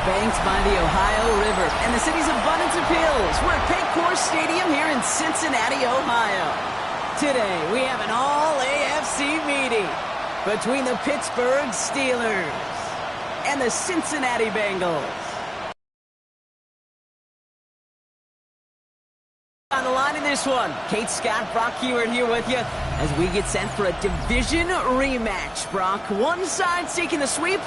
Banked by the Ohio River and the city's abundance of hills. We're at Paycor Stadium here in Cincinnati, Ohio. Today, we have an all-AFC meeting between the Pittsburgh Steelers and the Cincinnati Bengals. On the line in this one, Kate Scott, Brock Heward here with you as we get set for a division rematch. Brock, one side seeking the sweep,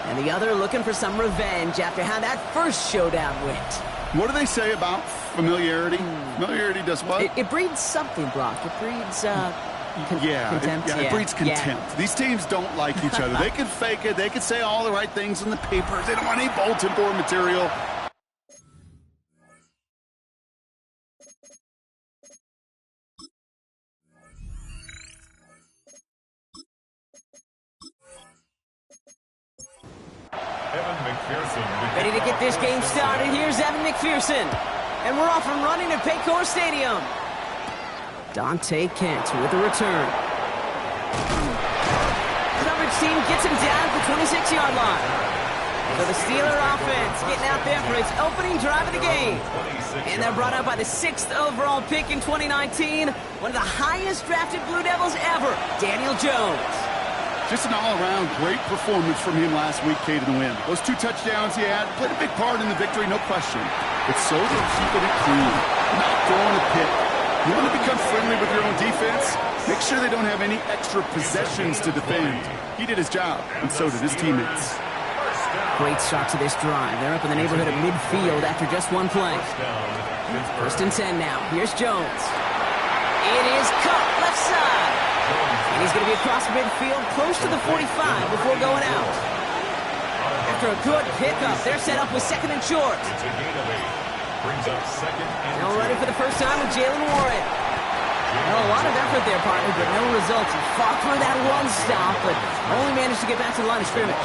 and the other looking for some revenge after how that first showdown went. What do they say about familiarity? Familiarity does what? It breeds something, Brock. It breeds, contempt. It breeds contempt. Yeah. These teams don't like each other. They can fake it. They can say all the right things in the papers. They don't want any bulletin board material. Ready to get this game started. Here's Evan McPherson. And we're off and running at Paycor Stadium. Dante Kent with the return. Coverage team gets him down at the 26-yard line. So the Steeler offense getting out there for its opening drive of the game. And they're brought out by the 6th overall pick in 2019. One of the highest drafted Blue Devils ever, Daniel Jones. Just an all-around great performance from him last week, Kate, in the win. Those 2 touchdowns he had played a big part in the victory, no question. But so they're keeping it clean, not throwing a pick. You want to become friendly with your own defense? Make sure they don't have any extra possessions to defend. He did his job, and so did his teammates. Great start to this drive. They're up in the neighborhood of midfield after just one play. 1st and 10 now. Here's Jones. It is caught left side. And he's going to be across midfield, close to the 45 before going out. After a good pickup, they're set up with 2nd and short. Now ready for the first time with Jalen Warren. Well, a lot of effort there, partner, but no results. He fought through that one stop, but only managed to get back to the line of scrimmage.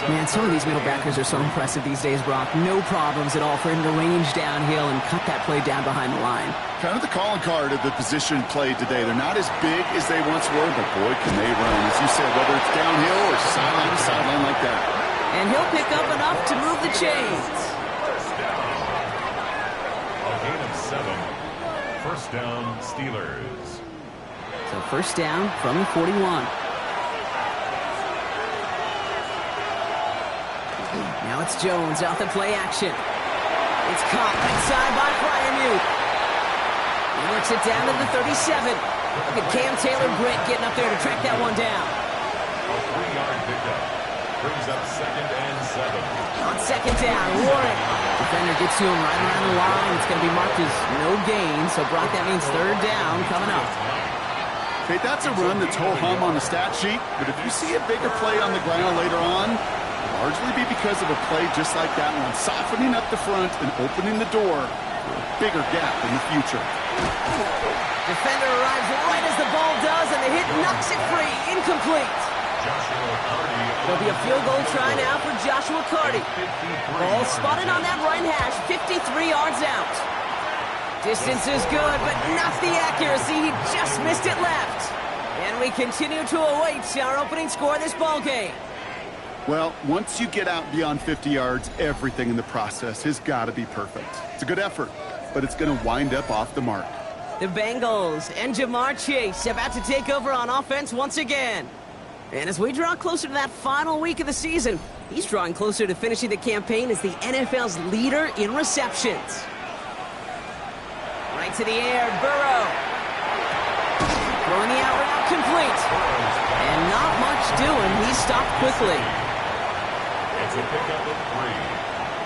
Man, some of these middle backers are so impressive these days, Brock. No problems at all for him to range downhill and cut that play down behind the line. Kind of the calling card of the position played today. They're not as big as they once were, but boy, can they run. As you said, whether it's downhill or sideline to sideline like that. And he'll pick up enough to move the chains. A gain of 7. First down, Steelers. So first down from the 41. Now it's Jones out the play action. It's caught right side by Fryermuth. He works it down to the 37. Look at Cam Taylor-Britt getting up there to track that one down. A 3-yard pickup. Brings up 2nd and 7. On 2nd down, Warren. Defender gets to him right around the line. It's going to be marked as no gain. So, Brock, that means 3rd down coming up. Okay, that's a run that's ho-hum on the stat sheet. But if you see a bigger play on the ground later on, largely be because of a play just like that one, softening up the front and opening the door for a bigger gap in the future. Defender arrives right as the ball does, and the hit knocks it free. Incomplete. There'll be a field goal try now for Joshua Carty. Ball spotted on that right hash, 53 yards out. Distance is good, but not the accuracy. He just missed it left. And we continue to await our opening score of this ball game. Well, once you get out beyond 50 yards, everything in the process has got to be perfect. It's a good effort, but it's going to wind up off the mark. The Bengals and Jamar Chase about to take over on offense once again. And as we draw closer to that final week of the season, he's drawing closer to finishing the campaign as the NFL's leader in receptions. Right to the air, Burrow. Throwing the out route complete. And not much doing. He stopped quickly. It's a pickup of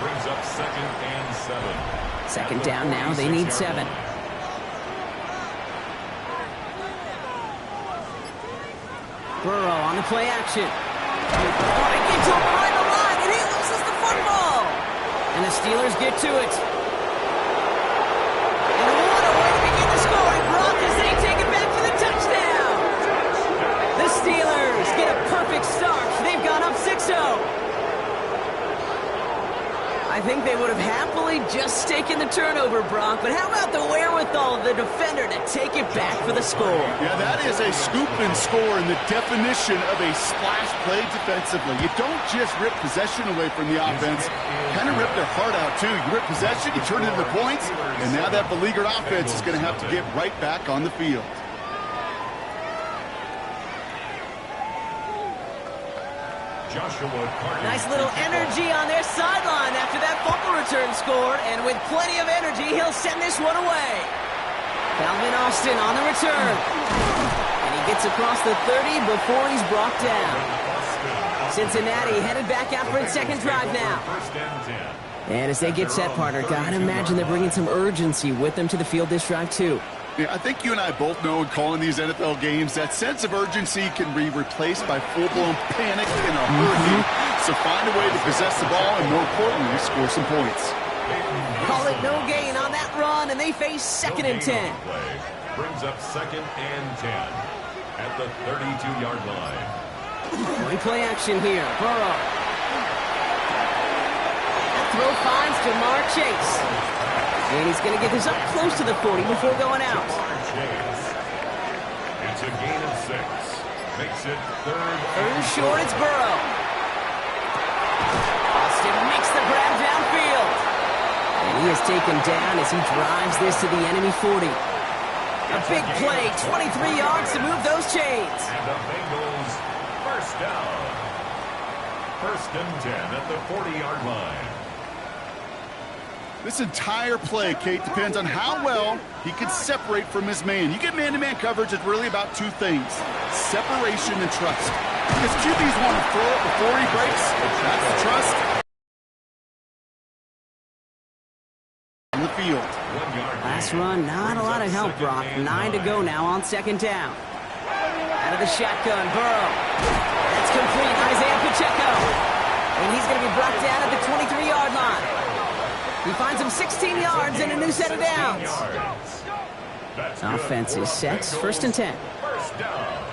3. Brings up second and 7. Second down now. They need 7. Burrow on the play action. Oh, they get to him behind the line, and he loses the football. And the Steelers get to it. And what a way to begin the scoring, Brock, as they take it back for the touchdown. The Steelers get a perfect start. They've gone up 6-0. I think they would have happily just taken the turnover, Brock, but how about the wherewithal of the defender to take it back for the score? Yeah, that is a scoop and score in the definition of a splash play defensively. You don't just rip possession away from the offense, kind of rip their heart out, too. You rip possession, you turn it into points, and now that beleaguered offense is going to have to get right back on the field. Nice little energy on their sideline after that fumble return scored, and with plenty of energy, he'll send this one away. Calvin Austin on the return, and he gets across the 30 before he's brought down. Cincinnati headed back out for its second drive now. And as they get set, partner, gotta imagine they're bringing some urgency with them to the field this drive, too. Yeah, I think you and I both know in calling these NFL games that sense of urgency can be replaced by full-blown panic in a hurry. So find a way to possess the ball and, more importantly, score some points. Call it no gain on that run, and they face second and 10. Brings up second and 10 at the 32-yard line. One play action here. Burrow. That throw finds Jamar Chase. And he's going to get this up close to the 40 before going out. It's a gain of 6. Makes it third and short, it's Burrow. Austin makes the grab downfield. And he is taken down as he drives this to the enemy 40. A big play, 23 yards to move those chains. And the Bengals first down. First and 10 at the 40-yard line. This entire play, Kate, depends on how well he can separate from his man. You get man-to-man coverage, it's really about two things: separation and trust. Because QBs want to throw it before he breaks. That's the trust. On the field. Last run, not a lot of help, Brock. 9 to go now on second down. Out of the shotgun, Burrow. That's complete. Isaiah Pacheco. And he's going to be brought down at the 23-yard line. He finds him 16 yards and a new set of downs. Offense is set. First and 10. First down.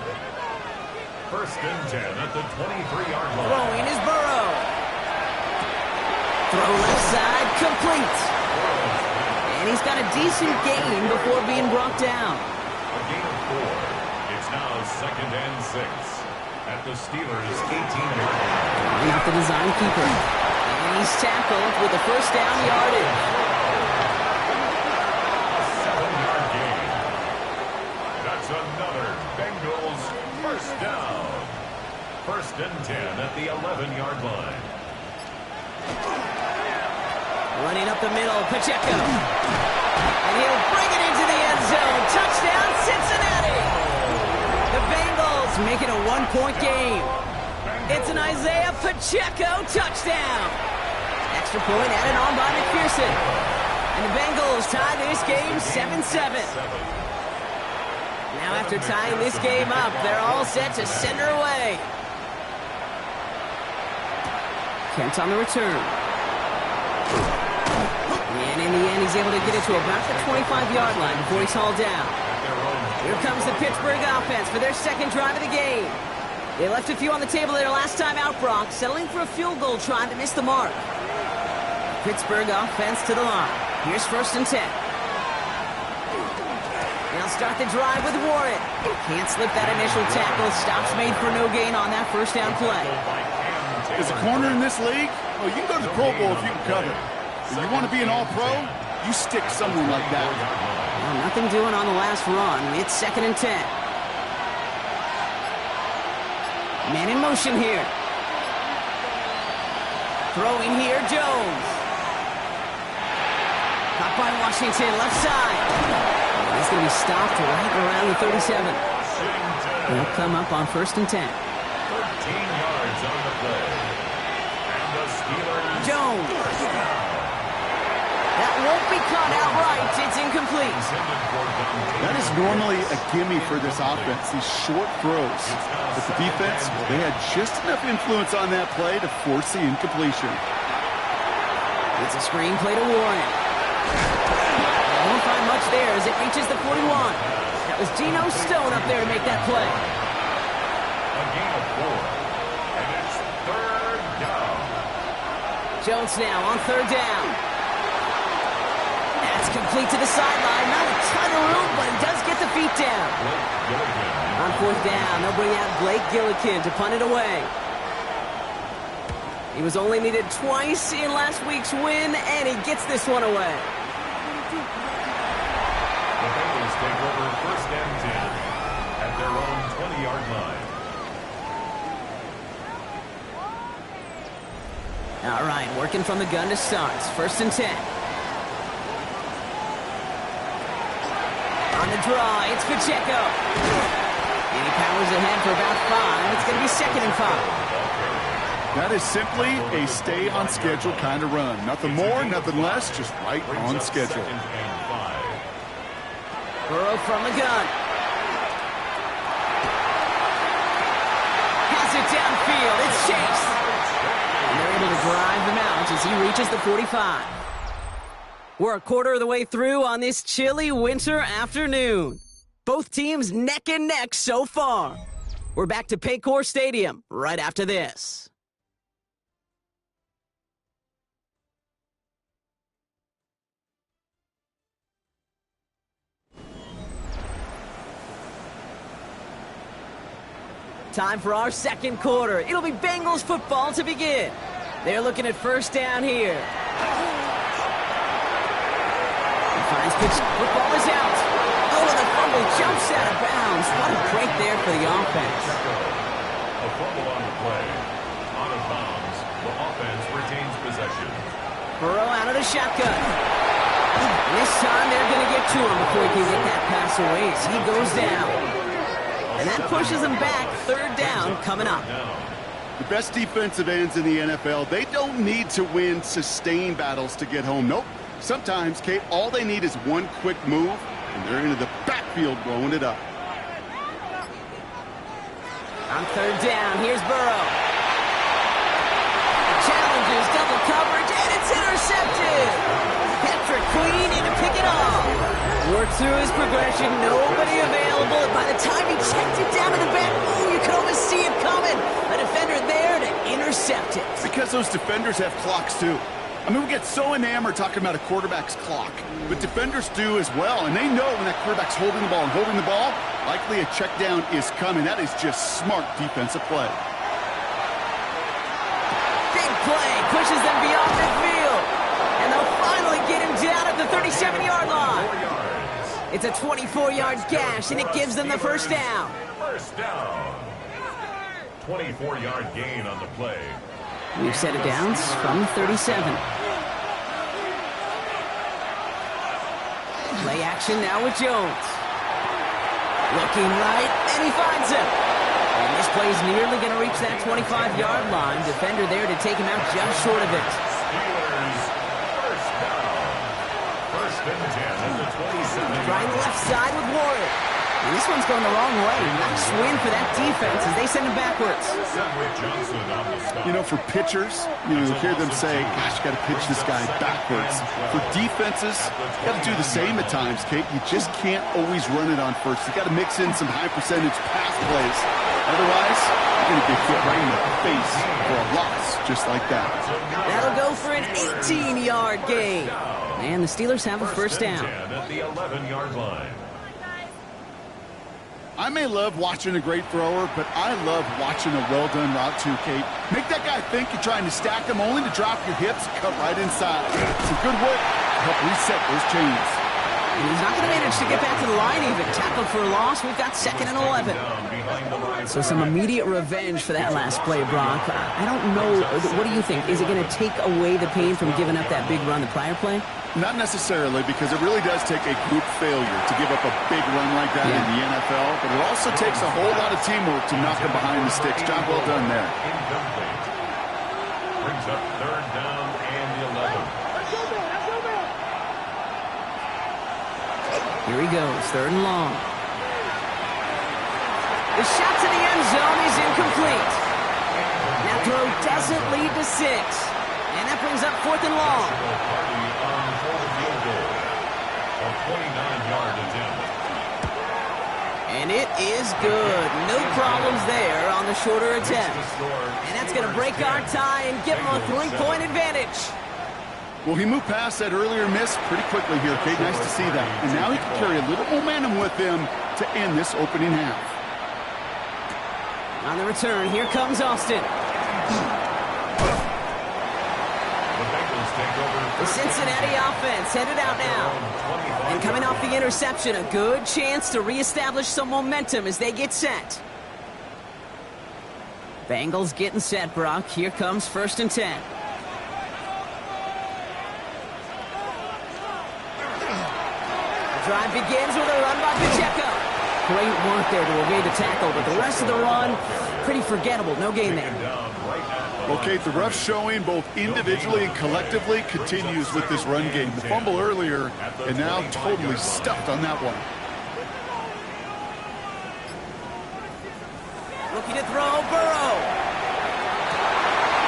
First and 10 at the 23-yard line. Throwing is Burrow. Throw left side, complete. And he's got a decent gain before being brought down. A gain of 4. It's now second and 6 at the Steelers' 18-yard line. Not the design keeper. And he's tackled with the first down yardage. 7-yard gain. That's another Bengals first down. First and 10 at the 11-yard line. Running up the middle, Pacheco. And he'll bring it into the end zone. Touchdown, Cincinnati. The Bengals make it a one-point game. It's an Isaiah Pacheco touchdown. Extra point added on by McPherson. And the Bengals tie this game 7-7. Now after tying this game up, they're all set to send her away. Kent on the return. And in the end, he's able to get it to about the 25-yard line before he's hauled down. Here comes the Pittsburgh offense for their second drive of the game. They left a few on the table their last time out, Brock, settling for a field goal try to miss the mark. Pittsburgh offense to the line. Here's first and 10. They'll start the drive with Warren. Can't slip that initial tackle. Stops made for no gain on that first down play. Is a corner in this league? Well, you can go to the Pro Bowl if you can cover. If you want to be an all-pro, you stick someone like that. Well, nothing doing on the last run. It's second and 10. Man in motion here. Throwing here, Jones. Caught by Washington, left side. He's going to be stopped right around the 37. They'll come up on first and 10. 13 yards on the play. And the Steelers. Jones. That won't be caught outright. It's incomplete. That is normally a gimme for this offense, these short throws. But the defense, well, they had just enough influence on that play to force the incompletion. It's a screen play to Warren. Won't find much there as it reaches the 41. That was Geno Stone up there to make that play. A gain of 4. And it's third down. Jones now on third down. That's complete to the sideline. Not a ton of room, but he does get the feet down. On fourth down, they'll bring out Blake Gillikin to punt it away. He was only needed twice in last week's win, and he gets this one away. The Bengals take over first and 10 at their own 20-yard line. All right, working from the gun to start. First and 10. On the draw, it's Pacheco. And he powers ahead for about 5. It's going to be second and 5. That is simply a stay-on-schedule kind of run. Nothing more, nothing less, just right on schedule. Burrow from the gun. Has it downfield. It's Chase. And they're able to drive him out as he reaches the 45. We're a quarter of the way through on this chilly winter afternoon. Both teams neck and neck so far. We're back to Paycor Stadium right after this. Time for our second quarter. It'll be Bengals football to begin. They're looking at first down here. He finds pitch. Football is out. Oh, and the fumble jumps out of bounds. What a break there for the offense. A fumble on the play. Out of bounds. The offense retains possession. Burrow out of the shotgun. This time they're going to get to him before he can get that pass away as he goes down. And that pushes them back. Third down coming up. The best defensive ends in the NFL, they don't need to win sustained battles to get home. Nope. Sometimes, Kate, all they need is one quick move, and they're into the backfield blowing it up. On third down, here's Burrow. Challenges double coverage, and it's intercepted. Patrick Queen in to pick it off. Worked through his progression, nobody available, and by the time he checked it down in the back, you could almost see it coming. A defender there to intercept it. Because those defenders have clocks, too. I mean, we get so enamored talking about a quarterback's clock, but defenders do as well, and they know when that quarterback's holding the ball and holding the ball, likely a check down is coming. That is just smart defensive play. Big play, pushes them beyond midfield, and they'll finally get him down at the 37-yard line. It's a 24-yard gash, and it gives them the first down. First down. 24-yard gain on the play. We've set it down from 37. Play action now with Jones. Looking right, and he finds him. And this play is nearly going to reach that 25-yard line. Defender there to take him out just short of it. Steelers, first down. First and 10 at the 27. Trying the left side with Warren. And this one's going the wrong way. Nice win for that defense as they send him backwards. You know, for pitchers, you hear them say, gosh, you got to pitch this guy backwards. For defenses, you got to do the same at times, Kate. You just can't always run it on first. You got to mix in some high percentage pass plays. Otherwise, you're going to get hit right in the face for a loss, just like that. That'll go for an 18-yard gain. And the Steelers have a first down. At the 11-yard line. I may love watching a great thrower, but I love watching a well-done route too, Kate. Make that guy think you're trying to stack him only to drop your hips and cut right inside. Some good work to help reset those chains. And he's not going to manage to get back to the line even. Tackled for a loss. We've got second and 11. So some immediate revenge for that last play, Brock. I don't know. What do you think? Is it going to take away the pain from giving up that big run the prior play? Not necessarily, because it really does take a group failure to give up a big run like that in the NFL, but it also takes a whole lot of teamwork to knock him behind the sticks. Job well done there. Brings up third down and the 11. Here he goes, 3rd and long. The shot to the end zone is incomplete. That throw doesn't lead to 6. And that brings up 4th and long. A 29-yard attempt. And it is good. No problems there on the shorter attempt. And that's going to break our tie and give them a 3-point advantage. Well, he moved past that earlier miss pretty quickly here, Kate. Nice to see that. And now he can carry a little momentum with him to end this opening half. On the return, here comes Austin. The Cincinnati offense headed out now. And coming off the interception, a good chance to reestablish some momentum as they get set. Bengals getting set, Brock. Here comes 1st and 10. The drive begins with a run by Pacheco. Great work there to evade the tackle, but the rest of the run, pretty forgettable. No gain there. Okay, the rough showing both individually and collectively continues with this run game. The fumble earlier, and now totally stuffed on that one. Looking to throw, Burrow.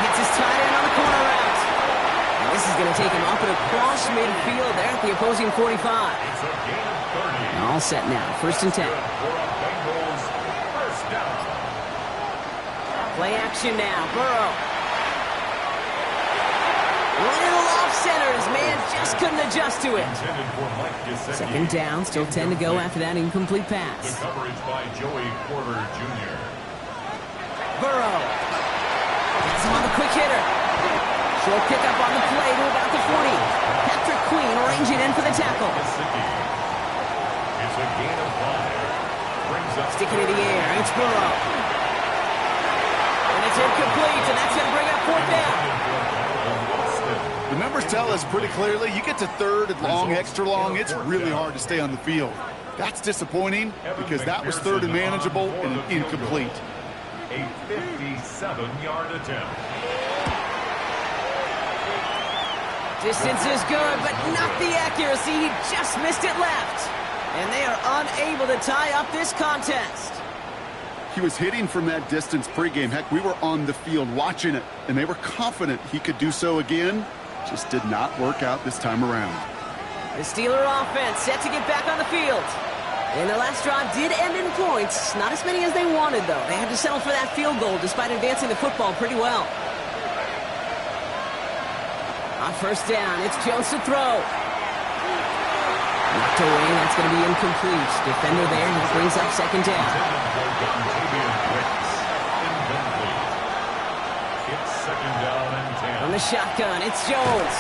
Hits his tight end on the corner route. And this is going to take him up and across midfield there at the opposing 45. All set now, 1st and 10. Play action now, Burrow. Little off center, his man just couldn't adjust to it. 2nd down, still 10 to go after that incomplete pass. The coverage by Joey Porter Jr. Burrow. Gets him on the quick hitter. Short pickup on the play to about the 40. Patrick Queen arranging in for the tackle. It's a gain of 5. Sticking in the air, it's Burrow. And it's incomplete, and that's going to bring up 4th down. The numbers tell us pretty clearly, you get to 3rd and long, extra long, it's really hard to stay on the field. That's disappointing because that was 3rd and manageable and an incomplete. A 57-yard attempt. Distance is good, but not the accuracy. He just missed it left. And they are unable to tie up this contest. He was hitting from that distance pregame. Heck, we were on the field watching it, and they were confident he could do so again. Just did not work out this time around. The Steeler offense set to get back on the field. And the last drive did end in points. Not as many as they wanted, though. They had to settle for that field goal despite advancing the football pretty well. On 1st down, it's Jones to throw. Knocked away, that's going to be incomplete. Defender there, and it brings up 2nd down. It's 2nd down and 10. From the shotgun, it's Jones.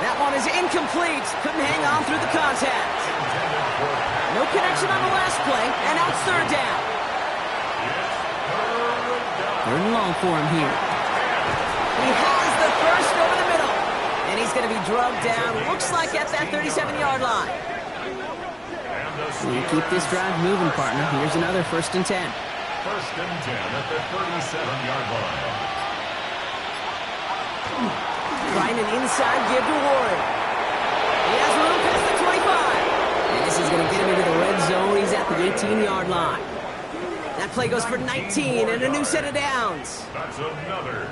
That one is incomplete. Couldn't hang on through the contact. No connection on the last play, and now it's 3rd down. 3rd and long for him here. He has the first over the middle. And he's going to be drugged down, looks like at that 37-yard line. We keep this drive moving, partner. Here's another 1st and 10. 1st and 10 at the 37-yard line. Trying an inside give to Warren. He has room past the 25. And this is going to get him into the red zone. He's at the 18-yard line. That play goes for 19 and a new set of downs. That's another